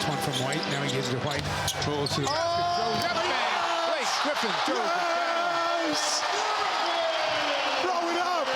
gets one from White. Now he gives it to White. Rolls to the Blake Griffin throws it down. Throw it up.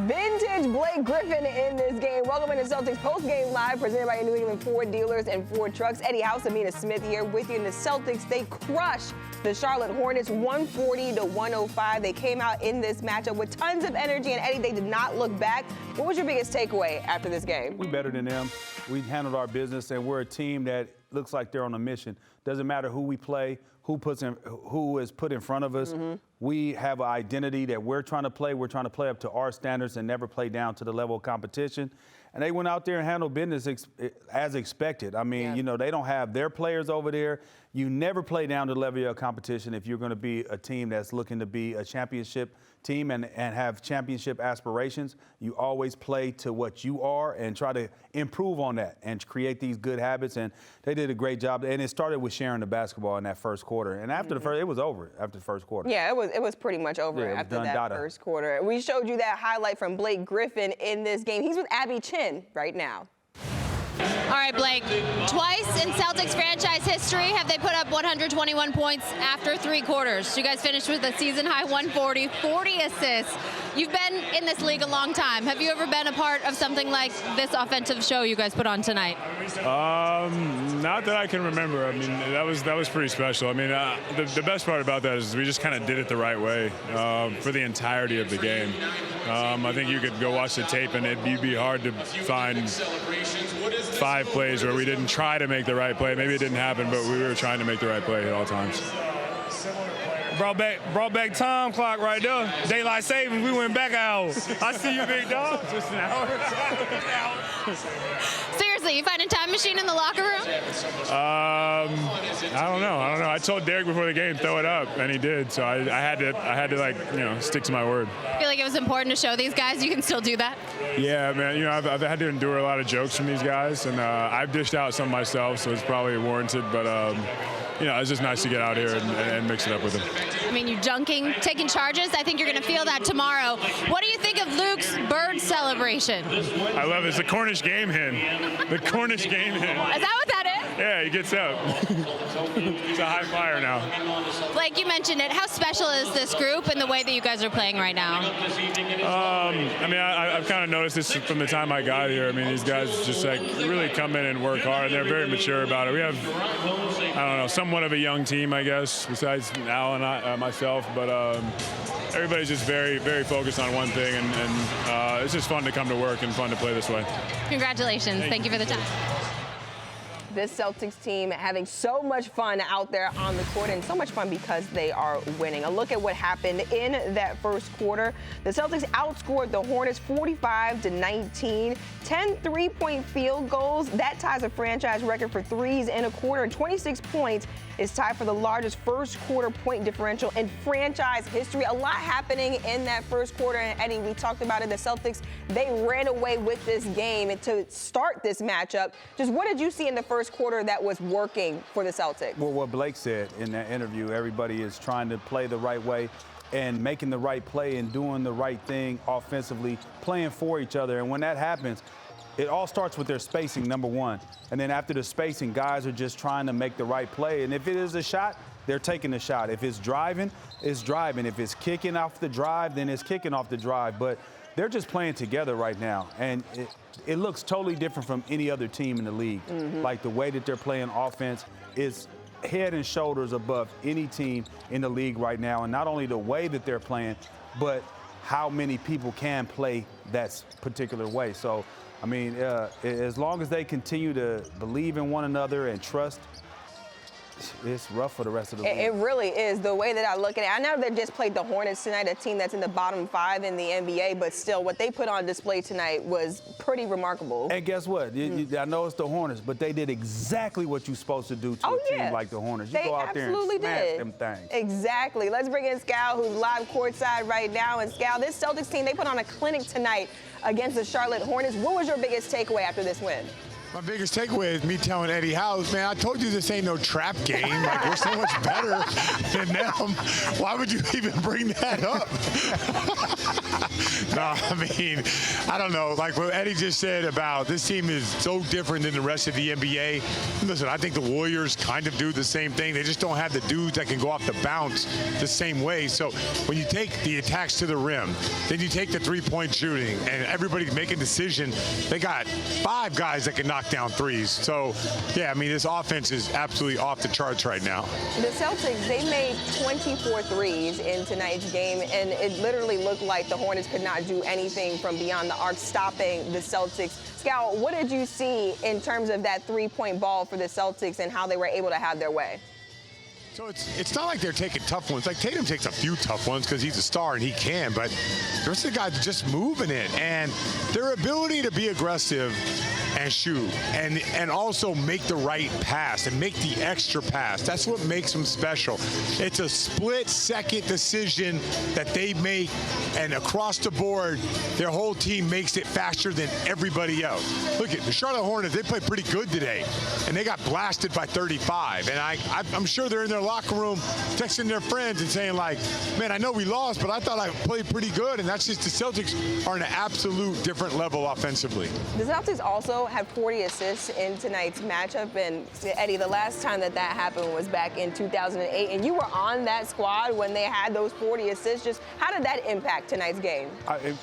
Vintage Blake Griffin in this game. Welcome into Celtics Post-Game Live, presented by your New England Ford dealers and Ford trucks. Eddie House, Amina Smith here with you. And the Celtics, they crushed the Charlotte Hornets 140-105. They came out in this matchup with tons of energy. And Eddie, they did not look back. What was your biggest takeaway after this game? We better than them. We handled our business, and we're a team that looks like they're on a mission. Doesn't matter who we play, who is put in front of us. Mm-hmm. We have an identity that we're trying to play. We're trying to play up to our standards and never play down to the level of competition. And they went out there and handled business as expected. I mean, you know, they don't have their players over there. You never play down to the level of competition if you're going to be a team that's looking to be a championship team and have championship aspirations. You always play to what you are and try to improve on that and create these good habits. And they did a great job. And it started with sharing the basketball in that first quarter. And after the first, it was over after the first quarter. Yeah, it was pretty much over after that first quarter. We showed you that highlight from Blake Griffin in this game. He's with Abby Chin right now. All right, Blake, twice in Celtics franchise history have they put up 121 points after 3 quarters. You guys finished with a season-high 140, 40 assists. You've been in this league a long time. Have you ever been a part of something like this offensive show you guys put on tonight? Not that I can remember. I mean, that was pretty special. I mean, the best part about that is we just kind of did it the right way for the entirety of the game. I think you could go watch the tape and it'd be hard to find 5 plays where we didn't try to make the right play. Maybe it didn't happen, but we were trying to make the right play at all times. Brought back time clock right there. Daylight savings, we went back an hour. I see you, big dog. Just an hour. Seriously, you find a time machine in the locker room? I don't know. I told Derek before the game, throw it up, and he did. So I had to like, you know, stick to my word. I feel like it was important to show these guys you can still do that. Yeah, man. You know, I've had to endure a lot of jokes from these guys, and I've dished out some myself, so it's probably warranted. But you know, it's just nice to get out here and mix it up with them. I mean, you dunking, taking charges. I think you're going to feel that tomorrow. What do you think of Luke's bird celebration? I love it. It's the Cornish game hen. The Cornish game hen. Is that what that is? Yeah, he gets up. He's a high flyer now. Blake, you mentioned it. How special is this group and the way that you guys are playing right now? I mean, I've kind of noticed this from the time I got here. I mean, these guys just like really come in and work hard, and they're very mature about it. We have, I don't know, somewhat of a young team, I guess, besides Al and myself, but everybody's just very, very focused on one thing, and it's just fun to come to work and fun to play this way. Congratulations. Thank you for the time. This Celtics team having so much fun out there on the court, and so much fun because they are winning. A look at what happened in that first quarter. The Celtics outscored the Hornets 45-19. 10 3-point field goals. That ties a franchise record for threes in a quarter. And 26 points is tied for the largest first quarter point differential in franchise history. A lot happening in that first quarter. And Eddie, we talked about it. The Celtics, they ran away with this game to start this matchup. Just what did you see in the first quarter that was working for the Celtics? Well, what Blake said in that interview, everybody is trying to play the right way and making the right play and doing the right thing offensively, playing for each other. And when that happens, it all starts with their spacing, number one. And then after the spacing, guys are just trying to make the right play. And if it is a shot, they're taking the shot. If it's driving, it's driving. If it's kicking off the drive, then it's kicking off the drive. But they're just playing together right now. And it looks totally different from any other team in the league. Mm-hmm. Like the way that they're playing offense is head and shoulders above any team in the league right now. And not only the way that they're playing, but how many people can play that particular way. So, I mean, as long as they continue to believe in one another and trust, it's rough for the rest of the league. It really is. The way that I look at it, I know they just played the Hornets tonight, a team that's in the bottom 5 in the NBA, but still what they put on display tonight was pretty remarkable. And guess what? I know it's the Hornets, but they did exactly what you're supposed to do to a team like the Hornets. You go out there and smash them things. Exactly. Let's bring in Scal, who's live courtside right now. And Scal, this Celtics team, they put on a clinic tonight against the Charlotte Hornets. What was your biggest takeaway after this win? My biggest takeaway is me telling Eddie House, man, I told you this ain't no trap game. Like, we're so much better than them. Why would you even bring that up? No, I mean, I don't know. Like what Eddie just said about this team is so different than the rest of the NBA. Listen, I think the Warriors kind of do the same thing. They just don't have the dudes that can go off the bounce the same way. So when you take the attacks to the rim, then you take the three-point shooting, and everybody's making decisions. They got 5 guys that can knock down threes. So, yeah, I mean, this offense is absolutely off the charts right now. The Celtics, they made 24 threes in tonight's game, and it literally looked like the Hornets could not do anything from beyond the arc, stopping the Celtics. Scal, what did you see in terms of that three-point ball for the Celtics and how they were able to have their way? So it's not like they're taking tough ones. Like Tatum takes a few tough ones because he's a star and he can, but the rest of the guys are just moving it. And their ability to be aggressive and shoot and also make the right pass and make the extra pass, that's what makes them special. It's a split-second decision that they make, and across the board, their whole team makes it faster than everybody else. Look at the Charlotte Hornets. They played pretty good today, and they got blasted by 35. And I'm sure they're in their locker room texting their friends and saying, like, man, I know we lost, but I thought I played pretty good. And that's just the Celtics are on an absolute different level offensively. The Celtics also had 40 assists in tonight's matchup. And Eddie, the last time that happened was back in 2008. And you were on that squad when they had those 40 assists. Just how did that impact tonight's game?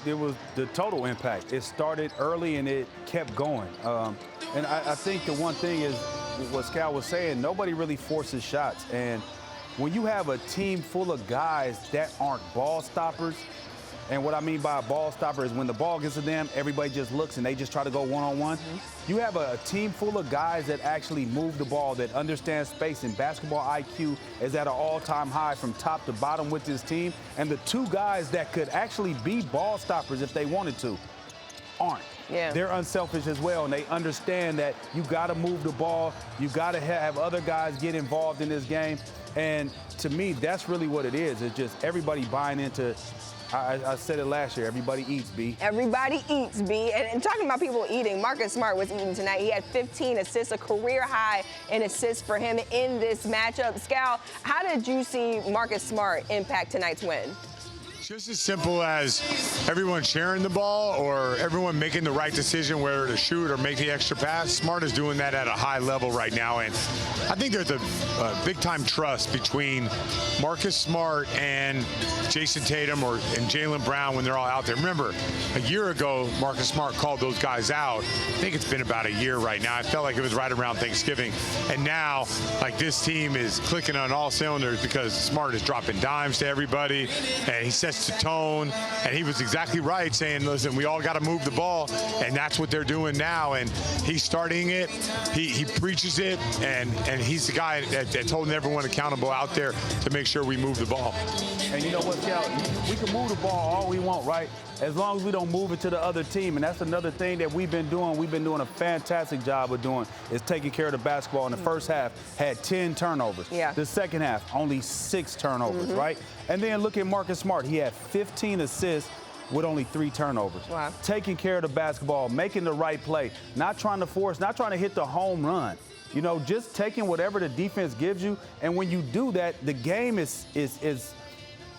It was the total impact. It started early and it kept going. And I think the one thing is what Scal was saying, nobody really forces shots. And when you have a team full of guys that aren't ball stoppers, and what I mean by a ball stopper is when the ball gets to them, everybody just looks and they just try to go one-on-one. You have a team full of guys that actually move the ball, that understand space, and basketball IQ is at an all-time high from top to bottom with this team. And the 2 guys that could actually be ball stoppers if they wanted to aren't. Yeah. They're unselfish as well, and they understand that you got to move the ball. You got to have other guys get involved in this game. And to me, that's really what it is. It's just everybody buying into, I said it last year, everybody eats, B. Everybody eats, B. And talking about people eating, Marcus Smart was eating tonight. He had 15 assists, a career high in assists for him in this matchup. Scal, how did you see Marcus Smart impact tonight's win? Just as simple as everyone sharing the ball or everyone making the right decision whether to shoot or make the extra pass. Smart is doing that at a high level right now. And I think there's a big-time trust between Marcus Smart and Jason Tatum and Jaylen Brown when they're all out there. Remember, a year ago, Marcus Smart called those guys out. I think it's been about a year right now. I felt like it was right around Thanksgiving. And now, like, this team is clicking on all cylinders because Smart is dropping dimes to everybody, and he sets the tone, and he was exactly right saying, listen, we all got to move the ball, and that's what they're doing now. And he's starting it, he preaches it, and he's the guy that's holding everyone accountable out there to make sure we move the ball. And you know what, Cal? We can move the ball all we want, right? As long as we don't move it to the other team. And that's another thing that we've been doing. We've been doing a fantastic job of doing is taking care of the basketball. In the first half, had 10 turnovers. Yeah. The second half, only 6 turnovers, right? And then look at Marcus Smart. He had 15 assists with only 3 turnovers. Wow. Taking care of the basketball, making the right play, not trying to force, not trying to hit the home run. You know, just taking whatever the defense gives you. And when you do that, the game is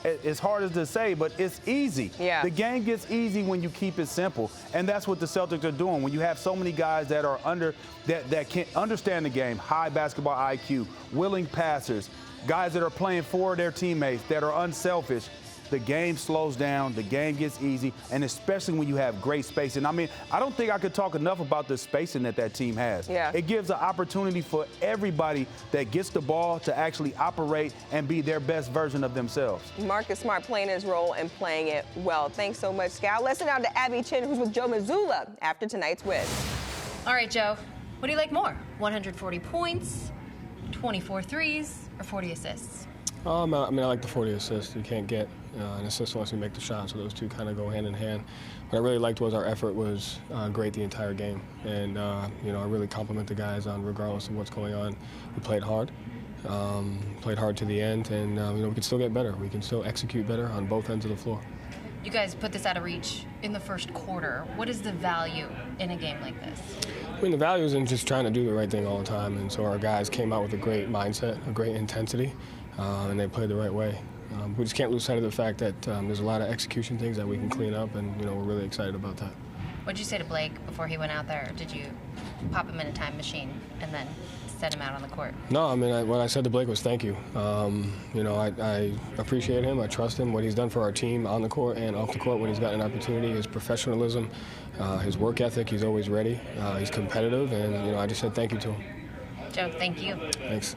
it's hard as to say, but it's easy. Yeah. The game gets easy when you keep it simple, and that's what the Celtics are doing. When you have so many guys that are that can understand the game, high basketball IQ, willing passers, guys that are playing for their teammates, that are unselfish, the game slows down, the game gets easy, and especially when you have great spacing. I mean, I don't think I could talk enough about the spacing that team has. Yeah. It gives an opportunity for everybody that gets the ball to actually operate and be their best version of themselves. Marcus Smart playing his role and playing it well. Thanks so much, Scal. Let's send out to Abby Chin, who's with Joe Mazzulla after tonight's win. All right, Joe, what do you like more? 140 points, 24 threes, or 40 assists? I like the 40 assists. You can't get an assist unless you make the shot, so those two kind of go hand in hand. What I really liked was our effort was great the entire game, and I really compliment the guys on regardless of what's going on. We played hard to the end, and we can still get better. We can still execute better on both ends of the floor. You guys put this out of reach in the first quarter. What is the value in a game like this? I mean, the value is in just trying to do the right thing all the time, and so our guys came out with a great mindset, a great intensity, and they played the right way. We just can't lose sight of the fact that there's a lot of execution things that we can clean up, and we're really excited about that. What did you say to Blake before he went out there? Or did you pop him in a time machine and then send him out on the court? No, I mean, what I said to Blake was thank you. I appreciate him. I trust him. What he's done for our team on the court and off the court when he's gotten an opportunity, his professionalism, his work ethic, he's always ready. He's competitive, and I just said thank you to him. Joe, thank you. Thanks.